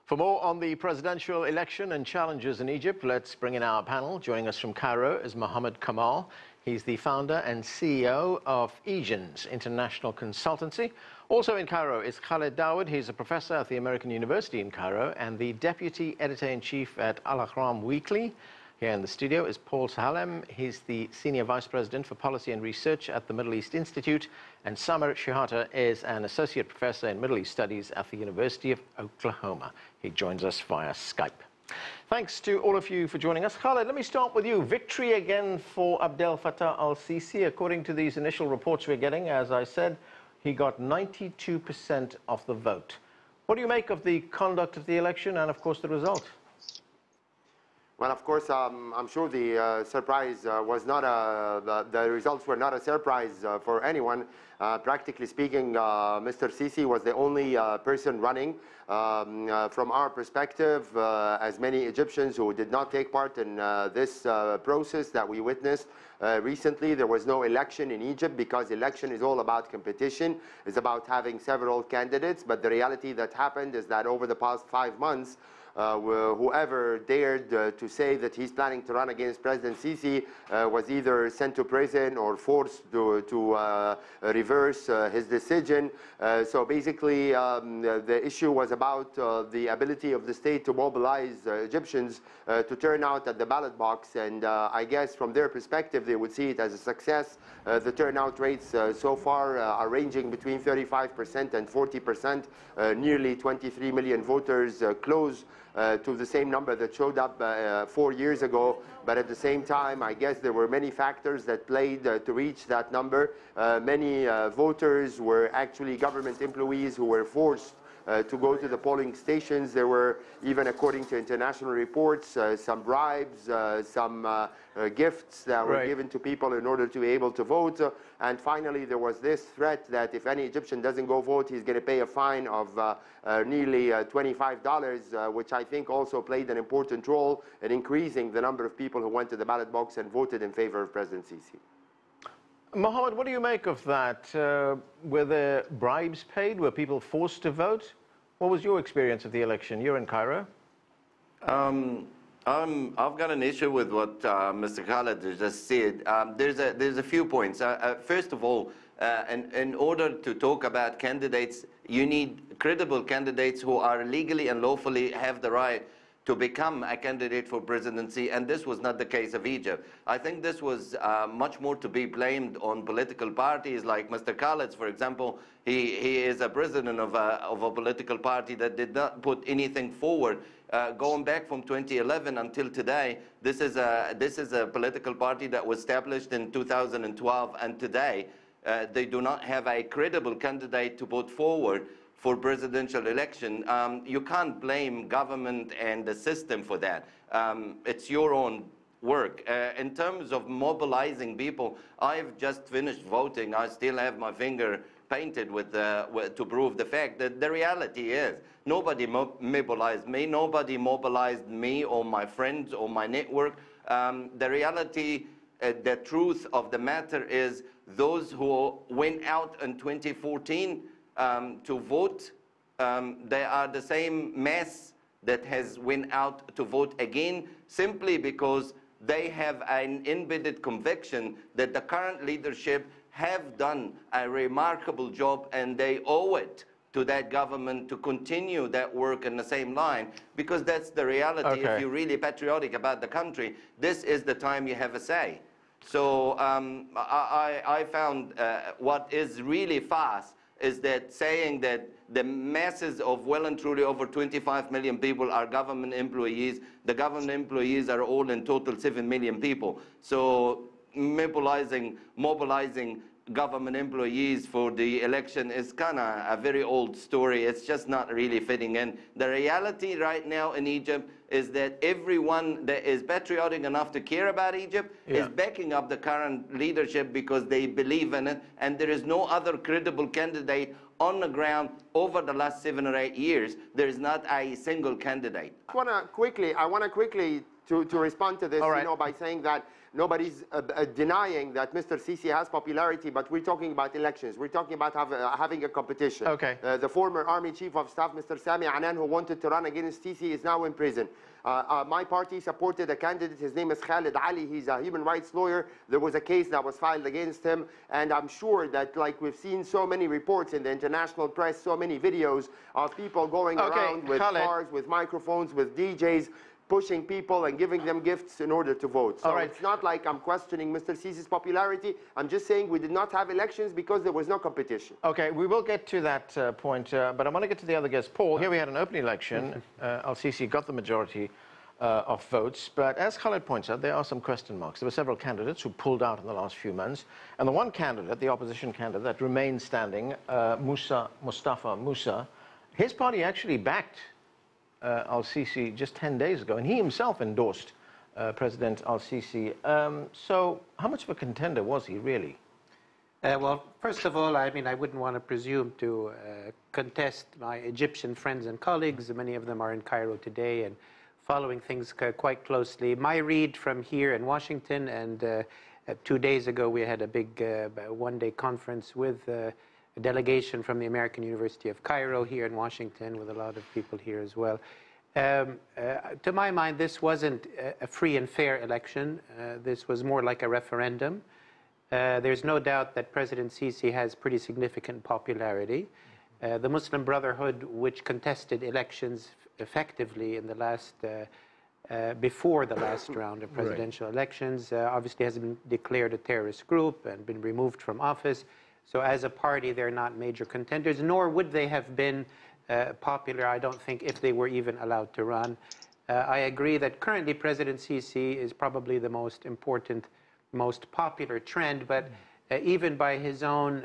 For more on the presidential election and challenges in Egypt, let's bring in our panel. Joining us from Cairo is Mohamed Kamal. He's the founder and CEO of EGYNZ, International Consultancy. Also in Cairo is Khaled Dawoud. He's a professor at the American University in Cairo and the deputy editor-in-chief at Al-Ahram Weekly. Here in the studio is Salem. He's the Senior Vice President for Policy and Research at the Middle East Institute. And Shehata is an Associate Professor in Middle East Studies at the University of Oklahoma. He joins us via Skype. Thanks to all of you for joining us. Khaled, let me start with you. Victory again for Abdel-Fattah al-Sisi. According to these initial reports we're getting, as I said, he got 92% of the vote. What do you make of the conduct of the election and, of course, the result? Well, of course, I'm sure the surprise was not the results were not a surprise for anyone. Practically speaking, Mr. Sisi was the only person running. From our perspective, as many Egyptians who did not take part in this process that we witnessed recently, there was no election in Egypt because election is all about competition. It's about having several candidates. But the reality that happened is that over the past 5 months, whoever dared to say that he's planning to run against President Sisi was either sent to prison or forced to reverse his decision. So basically, the issue was about the ability of the state to mobilize Egyptians to turn out at the ballot box. And I guess from their perspective, they would see it as a success. The turnout rates so far are ranging between 35% and 40%. Nearly 23 million voters, close to the same number that showed up 4 years ago. But at the same time, I guess there were many factors that played to reach that number. Many voters were actually government employees who were forced to go to the polling stations. There were, even according to international reports, some bribes, some gifts that were given to people in order to be able to vote. And finally, there was this threat that if any Egyptian doesn't go vote, he's going to pay a fine of nearly $25, which I think also played an important role in increasing the number of people who went to the ballot box and voted in favor of President Sisi. Mohamed, what do you make of that? Were there bribes paid? Were people forced to vote? What was your experience of the election? You're in Cairo. I've got an issue with what Mr. Khaled just said. There's a few points. First of all, in order to talk about candidates, you need credible candidates who are legally and lawfully have the right to become a candidate for presidency, and this was not the case of Egypt. I think this was much more to be blamed on political parties like Mr. Khaled, for example. He is a president of a political party that did not put anything forward. Going back from 2011 until today, this is a political party that was established in 2012, and today they do not have a credible candidate to put forward for presidential election. You can't blame government and the system for that. It's your own work. In terms of mobilizing people, I've just finished voting. I still have my finger painted to prove the fact that the reality is nobody mobilized me. Nobody mobilized me or my friends or my network. The reality, the truth of the matter is those who went out in 2014 to vote, they are the same mass that has went out to vote again, simply because they have an embedded conviction that the current leadership have done a remarkable job, and they owe it to that government to continue that work in the same line, because that's the reality. Okay. If you're really patriotic about the country, this is the time you have a say. So I found what is really fast is that saying that the masses of well and truly over 25 million people are government employees. The government employees are all in total 7 million people. So mobilizing government employees for the election is kind of a very old story. It's just not really fitting in. The reality right now in Egypt is that everyone that is patriotic enough to care about Egypt is backing up the current leadership because they believe in it, and there is no other credible candidate on the ground over the last 7 or 8 years. There is not a single candidate. I want to quickly to respond to this, All right. you know, by saying that nobody's denying that Mr. Sisi has popularity, but we're talking about elections. We're talking about having a competition. Okay. The former Army Chief of Staff, Mr. Sami Anan, who wanted to run against Sisi, is now in prison. My party supported a candidate. His name is Khaled Ali. He's a human rights lawyer. There was a case that was filed against him, and I'm sure that, like we've seen so many reports in the international press, so many videos of people going around with Khaled, cars, with microphones, with DJs, pushing people and giving them gifts in order to vote. So it's not like I'm questioning Mr. Sisi's popularity. I'm just saying we did not have elections because there was no competition. Okay, we will get to that point, but I want to get to the other guest. Paul, here we had an open election. Al-Sisi got the majority of votes, but as Khaled points out, there are some question marks. There were several candidates who pulled out in the last few months, and the one candidate, the opposition candidate, that remained standing, Moussa Mostafa Moussa, his party actually backed Al-Sisi just 10 days ago, and he himself endorsed President Al-Sisi. So how much of a contender was he, really? Well, first of all, I mean, I wouldn't want to presume to contest my Egyptian friends and colleagues. Many of them are in Cairo today and following things quite closely. My read from here in Washington, and 2 days ago we had a big one-day conference with a delegation from the American University of Cairo here in Washington, with a lot of people here as well. To my mind, this wasn't a free and fair election. This was more like a referendum. There's no doubt that President Sisi has pretty significant popularity. The Muslim Brotherhood, which contested elections effectively in the last, before the last round of presidential elections, obviously has been declared a terrorist group and been removed from office. So as a party, they're not major contenders, nor would they have been popular, I don't think, if they were even allowed to run. I agree that currently President Sisi is probably the most important, most popular trend, but even by his own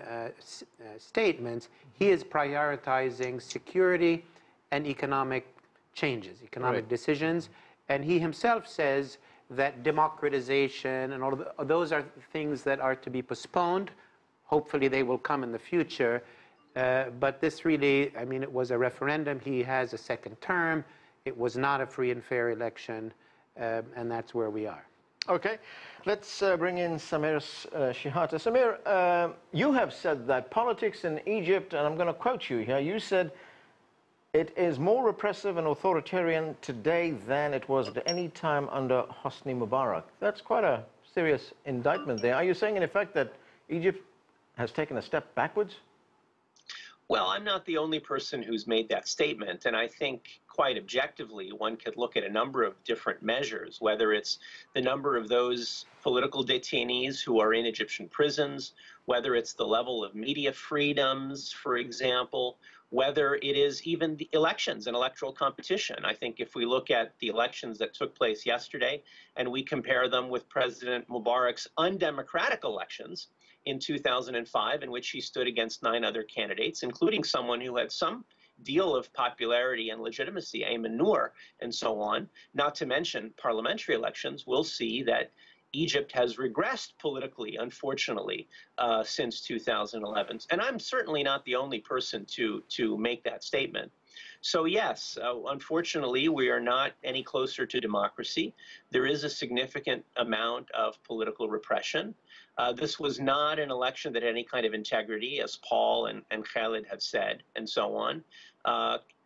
statements, he is prioritizing security and economic changes, economic decisions. And he himself says that democratization and all of those are things that are to be postponed. Hopefully they will come in the future. But this really, I mean, it was a referendum. He has a second term. It was not a free and fair election. And that's where we are. Okay. Let's bring in Samir Shehata. Samir, you have said that politics in Egypt, and I'm going to quote you here, you said, it is more repressive and authoritarian today than it was at any time under Hosni Mubarak. That's quite a serious indictment there. Are you saying, in effect, that Egypt has taken a step backwards? Well, I'm not the only person who's made that statement, and I think quite objectively one could look at a number of different measures, whether it's the number of those political detainees who are in Egyptian prisons, whether it's the level of media freedoms, for example, whether it is even the elections and electoral competition. I think if we look at the elections that took place yesterday and we compare them with President Mubarak's undemocratic elections in 2005, in which he stood against 9 other candidates, including someone who had some deal of popularity and legitimacy, Ayman Noor, and so on, not to mention parliamentary elections, we'll see that Egypt has regressed politically, unfortunately, since 2011. And I'm certainly not the only person to make that statement. So yes, unfortunately, we are not any closer to democracy. There is a significant amount of political repression. This was not an election that had any kind of integrity, as Paul and Khaled have said, and so on.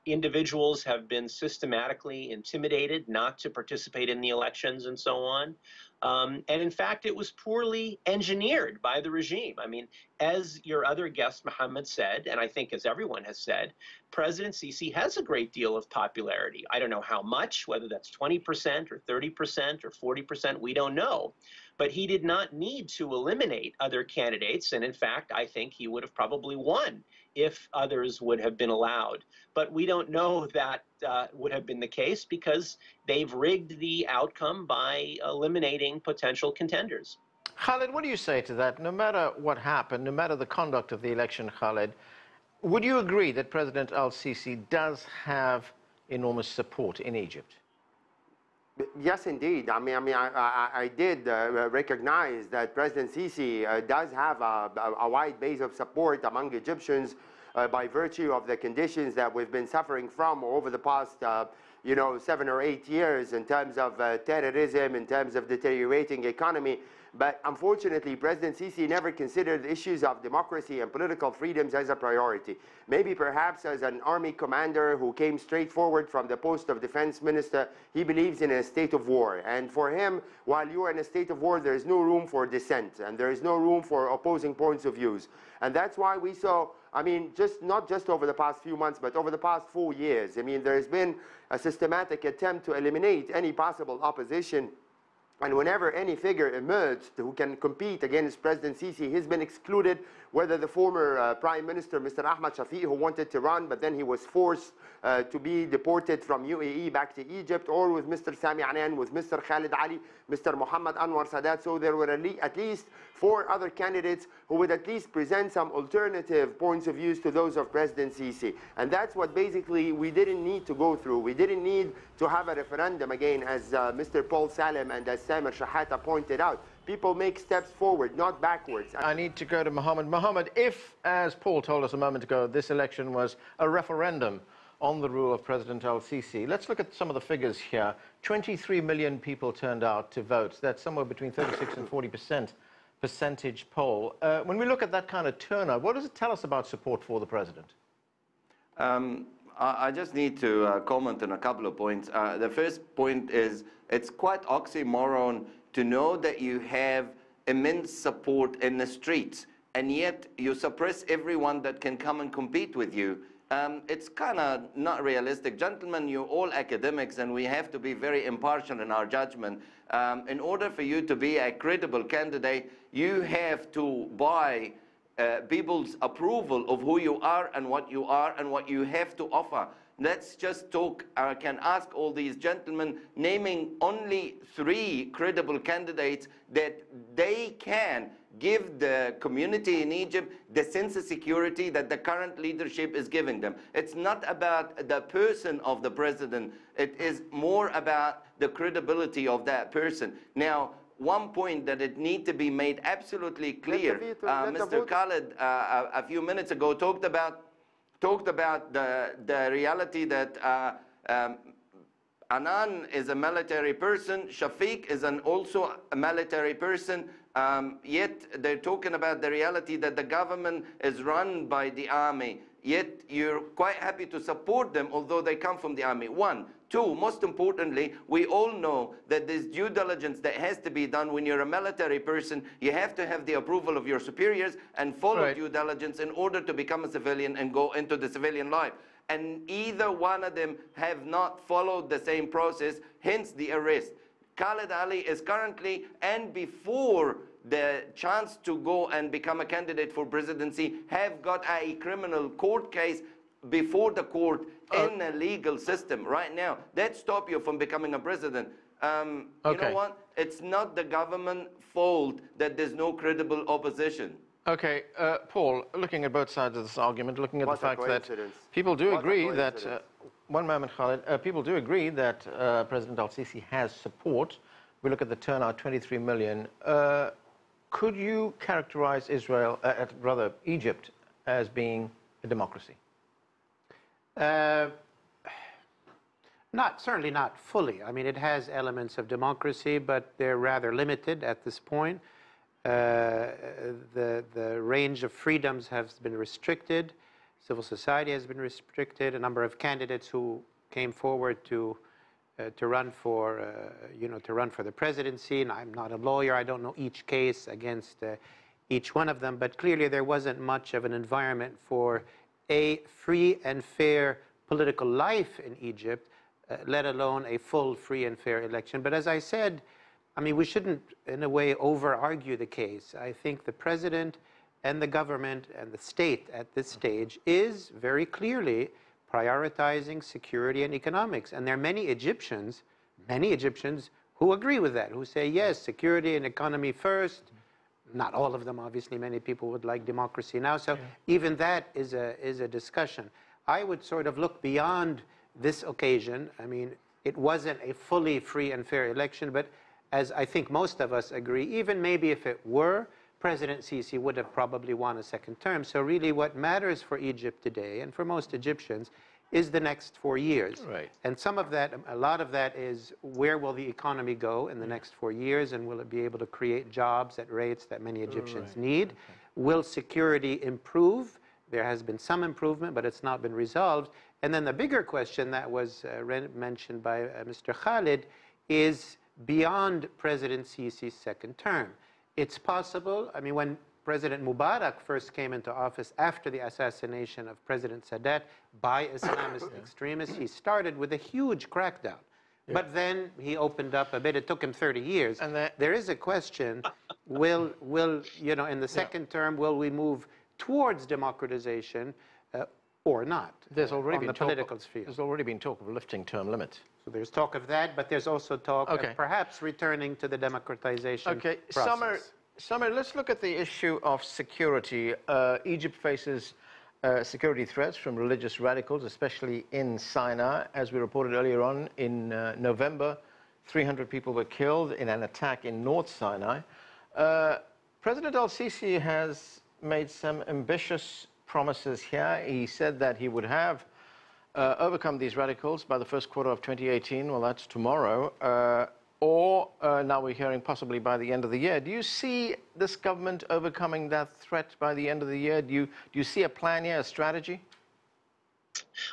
Individuals have been systematically intimidated not to participate in the elections and so on. And in fact, it was poorly engineered by the regime. I mean, as your other guest, Mohamed, said, and I think as everyone has said, President Sisi has a great deal of popularity. I don't know how much, whether that's 20% or 30% or 40%, we don't know. But he did not need to eliminate other candidates. And in fact, I think he would have probably won if others would have been allowed. But we don't know that would have been the case because they've rigged the outcome by eliminating potential contenders. Khaled, what do you say to that? No matter what happened, no matter the conduct of the election, Khaled, would you agree that President Al-Sisi does have enormous support in Egypt? Yes, indeed. I did recognize that President Sisi does have a wide base of support among Egyptians. by virtue of the conditions that we've been suffering from over the past 7 or 8 years in terms of terrorism, in terms of deteriorating economy. But unfortunately, President Sisi never considered issues of democracy and political freedoms as a priority. Maybe perhaps as an army commander who came straight forward from the post of defense minister, he believes in a state of war. And for him, while you are in a state of war, there is no room for dissent, and there is no room for opposing points of views. And that's why we saw, not just over the past few months, but over the past 4 years, there has been a systematic attempt to eliminate any possible opposition. And whenever any figure emerged who can compete against President Sisi, he's been excluded, whether the former Prime Minister, Mr. Ahmed Shafiq, who wanted to run, but then he was forced to be deported from UAE back to Egypt, or with Mr. Sami Anan, with Mr. Khaled Ali, Mr. Mohamed Anwar Sadat. So there were at least 4 other candidates who would at least present some alternative points of views to those of President Sisi. And that's what basically we didn't need to go through. We didn't need to have a referendum again, as Mr. Paul Salem and as Shehata pointed out. People make steps forward, not backwards. I need to go to Mohamed. Mohamed, if, as Paul told us a moment ago, this election was a referendum on the rule of President al-Sisi, let's look at some of the figures here. 23 million people turned out to vote. That's somewhere between 36 and 40% percentage poll. When we look at that kind of turnout, what does it tell us about support for the president? I just need to comment on a couple of points. The first point is it's quite oxymoron to know that you have immense support in the streets, and yet you suppress everyone that can come and compete with you. It's kind of not realistic. Gentlemen, you're all academics, and we have to be very impartial in our judgment. In order for you to be a credible candidate, you have to buy people's approval of who you are and what you have to offer. Let's just talk. I can ask all these gentlemen naming only 3 credible candidates that they can give the community in Egypt the sense of security that the current leadership is giving them. It's not about the person of the president. It is more about the credibility of that person. Now, one point that it needs to be made absolutely clear, Mr. Khaled a few minutes ago talked about the reality that Anan is a military person, Shafiq is also a military person, yet they're talking about the reality that the government is run by the army, yet you're quite happy to support them, although they come from the army. 1. 2, most importantly, we all know that there's due diligence that has to be done when you're a military person. You have to have the approval of your superiors and follow due diligence in order to become a civilian and go into the civilian life. And either one of them have not followed the same process, hence the arrest. Khaled Ali is currently, and before the chance to go and become a candidate for presidency, have got a criminal court case before the court in a legal system right now. That stops you from becoming a president. You know what? It's not the government fault that there's no credible opposition. Okay, Paul, looking at both sides of this argument, looking at the fact that people do agree that, one moment, Khaled, people do agree that President al-Sisi has support. We look at the turnout, 23 million. Could you characterize Egypt as being a democracy? Certainly not fully. I mean, it has elements of democracy, but they're rather limited at this point. The range of freedoms has been restricted. Civil society has been restricted. A number of candidates who came forward to run for the presidency. And I'm not a lawyer. I don't know each case against each one of them. But clearly, there wasn't much of an environment for a free and fair political life in Egypt, let alone a full, free and fair election. But as I said, I mean, we shouldn't, in a way, over-argue the case. I think the president and the government and the state at this stage is very clearly prioritizing security and economics. And there are many Egyptians who agree with that, who say, yes, security and economy first. Not all of them, obviously. Many people would like democracy now. So even that is a discussion. I would sort of look beyond this occasion. I mean, it wasn't a fully free and fair election, but as I think most of us agree, even maybe if it were, President Sisi would have probably won a second term. So really what matters for Egypt today, and for most Egyptians, is the next 4 years. Right. And some of that, a lot of that is where will the economy go in the next 4 years, and will it be able to create jobs at rates that many Egyptians need? Okay. Will security improve? There has been some improvement, but it's not been resolved. And then the bigger question that was mentioned by Mr. Khaled is beyond President Sisi's second term. It's possible, I mean, when President Mubarak first came into office after the assassination of President Sadat by Islamist extremists, he started with a huge crackdown. Yeah. But then he opened up a bit. It took him 30 years. And there is a question, will you know, in the second term, will we move towards democratization or not? There's already been the political sphere. There's already been talk of lifting term limits. So there's talk of that, but there's also talk of perhaps returning to the democratization process. Samir, let's look at the issue of security. Egypt faces security threats from religious radicals, especially in Sinai. As we reported earlier on, in November, 300 people were killed in an attack in North Sinai. President al-Sisi has made some ambitious promises here. He said that he would have overcome these radicals by the first quarter of 2018. Well, that's tomorrow. Or now we're hearing possibly by the end of the year. Do you see this government overcoming that threat by the end of the year? Do you see a plan here, a strategy?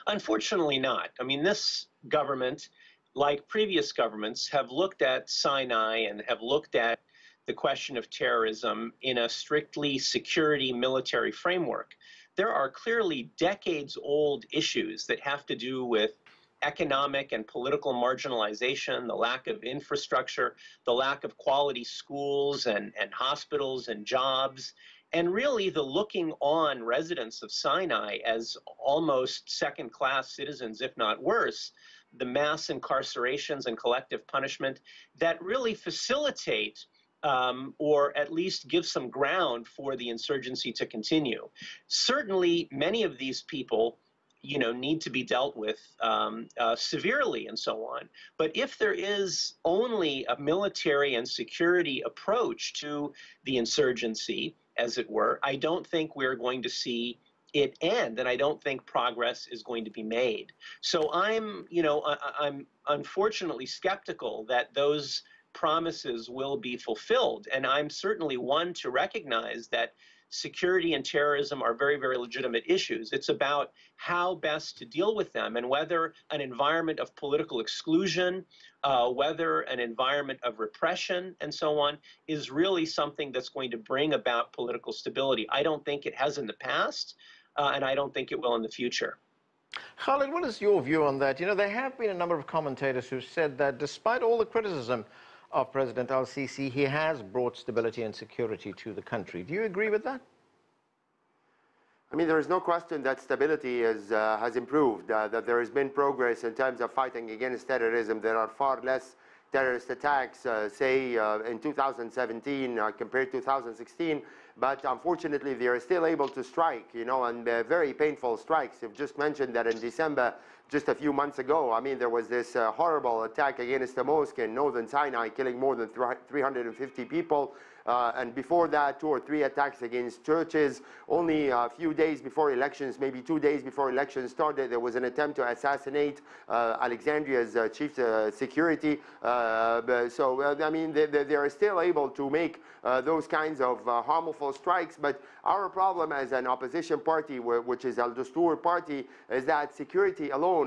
Unfortunately not. I mean, this government, like previous governments, have looked at Sinai and have looked at the question of terrorism in a strictly security military framework. There are clearly decades-old issues that have to do with economic and political marginalization, the lack of infrastructure, the lack of quality schools and hospitals and jobs, and really the looking on residents of Sinai as almost second-class citizens, if not worse, the mass incarcerations and collective punishment that really facilitate or at least give some ground for the insurgency to continue. Certainly, many of these people, you know, need to be dealt with severely and so on. But if there is only a military and security approach to the insurgency, as it were, I don't think we're going to see it end, and I don't think progress is going to be made. So I'm unfortunately skeptical that those promises will be fulfilled. And I'm certainly one to recognize that security and terrorism are very, very legitimate issues. It's about how best to deal with them and whether an environment of political exclusion, whether an environment of repression and so on is really something that's going to bring about political stability. I don't think it has in the past, and I don't think it will in the future. Khaled, what is your view on that? You know, there have been a number of commentators who said that despite all the criticism of President al-Sisi, he has brought stability and security to the country. Do you agree with that? I mean, there is no question that stability has improved, that there has been progress in terms of fighting against terrorism. There are far less terrorist attacks, say, in 2017 compared to 2016. But unfortunately, they are still able to strike, you know, and very painful strikes. You've just mentioned that in December, just a few months ago, I mean, there was this horrible attack against a mosque in northern Sinai, killing more than 350 people. And before that, 2 or 3 attacks against churches. Only a few days before elections, maybe 2 days before elections started, there was an attempt to assassinate Alexandria's chief security. So, I mean, they are still able to make those kinds of harmful strikes. But our problem as an opposition party, which is Al-Dastur party, is that security alone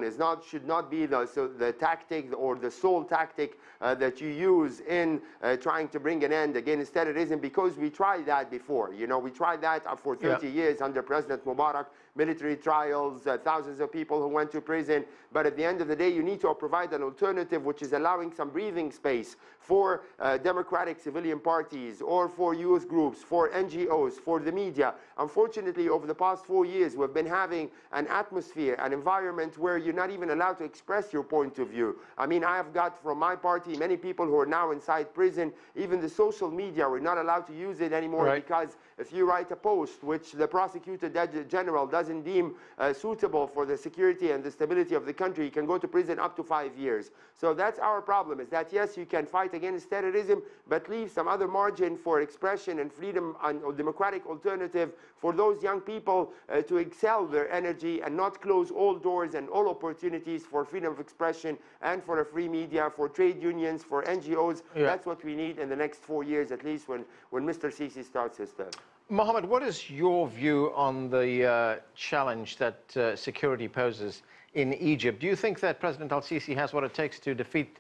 should not be the tactic or the sole tactic that you use in trying to bring an end against terrorism, because we tried that before. You know, we tried that for 30 years under President Mubarak, military trials, thousands of people who went to prison. But at the end of the day, you need to provide an alternative which is allowing some breathing space for democratic civilian parties or for youth groups, for NGOs, for the media. Unfortunately, over the past 4 years, we've been having an atmosphere, an environment where you're not even allowed to express your point of view. I mean, I have got from my party many people who are now inside prison. Even the social media, we're not allowed to use it anymore because if you write a post which the prosecutor general doesn't deem suitable for the security and the stability of the country, you can go to prison up to 5 years. So that's our problem, is that yes, you can fight against terrorism, but leave some other margin for expression and freedom and a democratic alternative for those young people to excel their energy and not close all doors and all opportunities for freedom of expression and for a free media, for trade unions, for NGOs. That's what we need in the next 4 years at least when Mr. Sisi starts his term. Mohamed, what is your view on the challenge that security poses in Egypt? Do you think that President al-Sisi has what it takes to defeat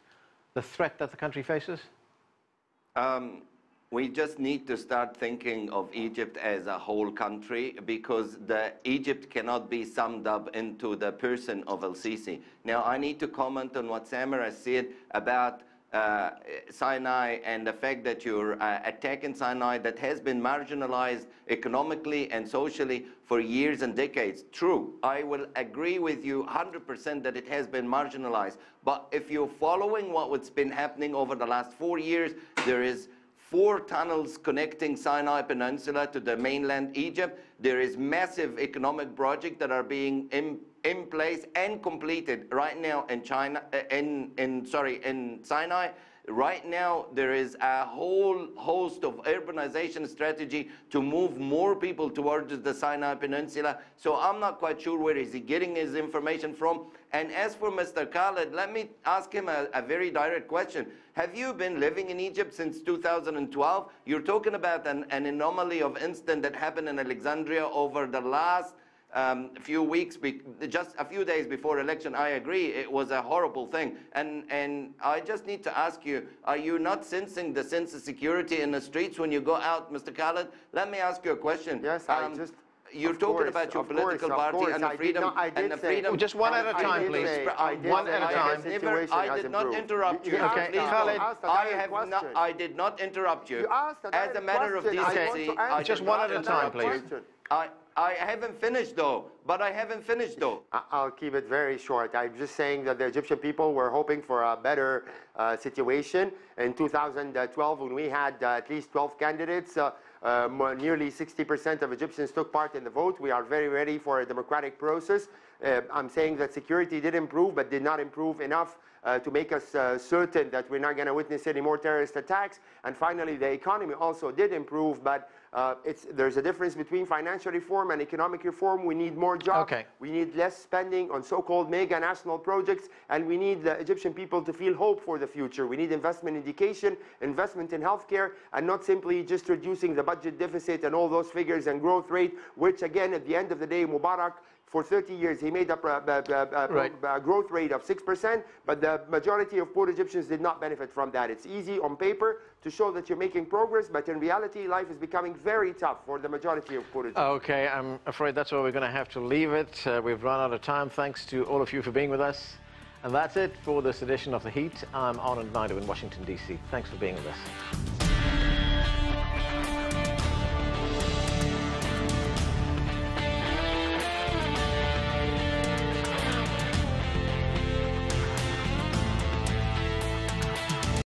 the threat that the country faces? We just need to start thinking of Egypt as a whole country, because Egypt cannot be summed up into the person of al-Sisi. Now, I need to comment on what Samira said about Sinai and the fact that you're attacking Sinai that has been marginalized economically and socially for years and decades. True, I will agree with you 100% that it has been marginalized. But if you're following what's been happening over the last 4 years, there is 4 tunnels connecting Sinai Peninsula to the mainland Egypt. There is massive economic projects that are being in place and completed right now in in Sinai. Right now, there is a whole host of urbanization strategy to move more people towards the Sinai Peninsula. So I'm not quite sure where is he getting his information from. And as for Mr. Khaled, let me ask him a very direct question. Have you been living in Egypt since 2012? You're talking about an anomaly of incident that happened in Alexandria over the last few weeks, just a few days before election. I agree, it was a horrible thing. And I just need to ask you, are you not sensing the sense of security in the streets when you go out, Mr. Khaled? Let me ask you a question. Yes, you're talking about your political party and the freedom. Just one at a time, please. One at a time. I did not interrupt you. Okay, Khaled, I did not interrupt you. As a matter of decency, just one at a time, please. I haven't finished though, I'll keep it very short. I'm just saying that the Egyptian people were hoping for a better situation. In 2012, when we had at least 12 candidates, nearly 60% of Egyptians took part in the vote. We are very ready for a democratic process. I'm saying that security did improve, but did not improve enough to make us certain that we're not going to witness any more terrorist attacks. And finally, the economy also did improve, but there's a difference between financial reform and economic reform. We need more jobs. We need less spending on so-called mega national projects, and we need the Egyptian people to feel hope for the future. We need investment in education, investment in healthcare, and not simply just reducing the budget deficit and all those figures and growth rate, which again, at the end of the day, Mubarak, for 30 years, he made up a growth rate of 6%, but the majority of poor Egyptians did not benefit from that. It's easy on paper to show that you're making progress, but in reality, life is becoming very tough for the majority of poor Egyptians. Okay, I'm afraid that's where we're going to have to leave it. We've run out of time. Thanks to all of you for being with us. And that's it for this edition of The Heat. I'm Anand Naidu in Washington, D.C. Thanks for being with us.